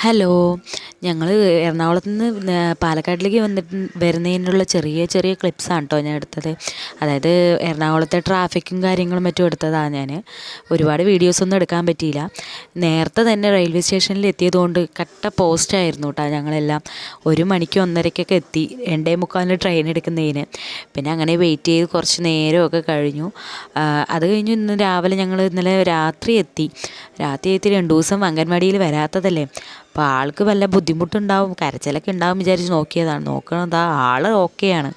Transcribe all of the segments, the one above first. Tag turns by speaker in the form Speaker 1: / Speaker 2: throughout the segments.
Speaker 1: Hello, ഞങ്ങൾ എറണാകുളത്ത് നിന്ന് പാലക്കാട്ടിലേക്ക് വരുന്നതിനുള്ള ചെറിയ ചെറിയ ക്ലിപ്സാണ് കേട്ടോ ഞാൻ എടുത്തത്. അതായത് എറണാകുളത്തെ ട്രാഫിക്കും കാര്യങ്ങളും മറ്റും എടുത്തതാണ് ഞാൻ. ഒരുപാട് വീഡിയോസൊന്നും എടുക്കാൻ പറ്റിയില്ല. നേരത്തെ തന്നെ റെയിൽവേ സ്റ്റേഷനിൽ എത്തിയതുകൊണ്ട് കട്ട പോസ്റ്റായിരുന്നു കേട്ടോ. ഞങ്ങളെല്ലാം 1 മണിക്ക് 1:30ക്കൊക്കെ എത്തി, 2:45 ട്രെയിൻ എടുക്കുന്നതിന്. പിന്നെ അങ്ങനെ വെയിറ്റ് ചെയ്ത് കുറച്ച് നേരമൊക്കെ കഴിഞ്ഞു. അത് കഴിഞ്ഞ് ഇന്നലെ രാത്രി എത്തി 2 ദിവസം അംഗൻവാടിയിൽ വരാത്തതല്ലേ, അപ്പോൾ ആൾക്ക് വല്ല ബുദ്ധിമുട്ടുണ്ടാവും, കരച്ചിലൊക്കെ ഉണ്ടാവും വിചാരിച്ച് നോക്കിയതാണ്. നോക്കണത് ആൾ ഓക്കെയാണ്.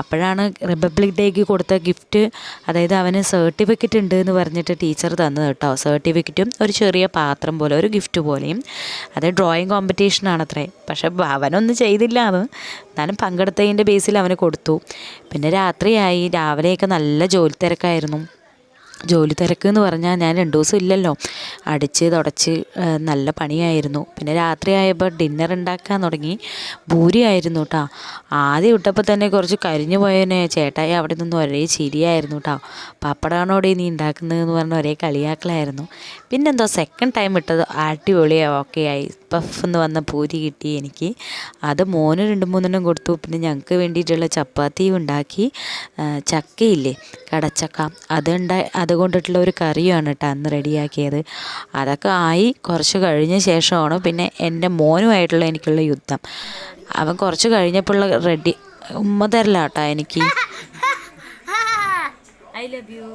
Speaker 1: അപ്പോഴാണ് റിപ്പബ്ലിക് ഡേക്ക് കൊടുത്ത ഗിഫ്റ്റ്, അതായത് അവന് സർട്ടിഫിക്കറ്റ് ഉണ്ട് എന്ന് പറഞ്ഞിട്ട് ടീച്ചർ തന്നത് കേട്ടോ. സർട്ടിഫിക്കറ്റും ഒരു ചെറിയ പാത്രം പോലെ, ഒരു ഗിഫ്റ്റ് പോലെയും. അത് ഡ്രോയിങ് കോമ്പറ്റീഷനാണത്രേ. പക്ഷെ അവനൊന്നും ചെയ്തില്ല. എന്നാലും പങ്കെടുത്തതിൻ്റെ ബേസിൽ അവന് കൊടുത്തു. പിന്നെ രാത്രിയായി, രാവിലെയൊക്കെ നല്ല ജോലി തിരക്കായിരുന്നു. ജോലി തിരക്ക് എന്ന് പറഞ്ഞാൽ ഞാൻ 2 ദിവസം ഇല്ലല്ലോ, അടിച്ച് തുടച്ച് നല്ല പണിയായിരുന്നു. പിന്നെ രാത്രി ആയപ്പോൾ ഡിന്നർ ഉണ്ടാക്കാൻ തുടങ്ങി. ഭൂരി ആയിരുന്നു കേട്ടോ. ആദ്യം ഇട്ടപ്പോൾ തന്നെ കുറച്ച് കരിഞ്ഞു പോയതിനെ ചേട്ടായി അവിടെ നിന്ന് ഒരേ ചിരിയായിരുന്നു കേട്ടോ. പപ്പടാണോടെ നീ ഉണ്ടാക്കുന്നതെന്ന് പറഞ്ഞ ഒരേ കളിയാക്കലായിരുന്നു. പിന്നെന്തോ സെക്കൻഡ് ടൈം ഇട്ടത് അടിപൊളിയാണ്, ഓക്കെ ആയി. പഫ് എന്ന് വന്ന പൂരി കിട്ടി എനിക്ക്. അത് മോന് 2-3 കൊടുത്തു. പിന്നെ ഞങ്ങൾക്ക് വേണ്ടിയിട്ടുള്ള ചപ്പാത്തിയും ഉണ്ടാക്കി. ചക്കയില്ലേ, കടച്ചക്ക, അതുകൊണ്ടിട്ടുള്ള ഒരു കറിയാണ് കേട്ടോ അന്ന് റെഡിയാക്കിയത്. അതൊക്കെ ആയി കുറച്ച് കഴിഞ്ഞ ശേഷമാണ് പിന്നെ എൻ്റെ മോനുമായിട്ടുള്ള എനിക്കുള്ള യുദ്ധം. അവൻ കുറച്ച് കഴിഞ്ഞപ്പോഴുള്ള റെഡി ഉമ്മ തരല കേട്ടോ എനിക്ക്. I love you.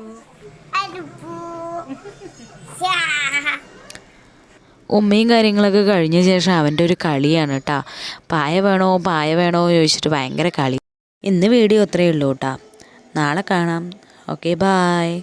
Speaker 1: ഉമ്മയും കാര്യങ്ങളൊക്കെ കഴിഞ്ഞ ശേഷം അവൻ്റെ ഒരു കളിയാണ് കേട്ടോ. പായ വേണോ ചോദിച്ചിട്ട് ഭയങ്കര കളി. ഇന്ന് വീഡിയോ അത്രയേ ഉള്ളൂ കേട്ടോ. നാളെ കാണാം. Okay, bye.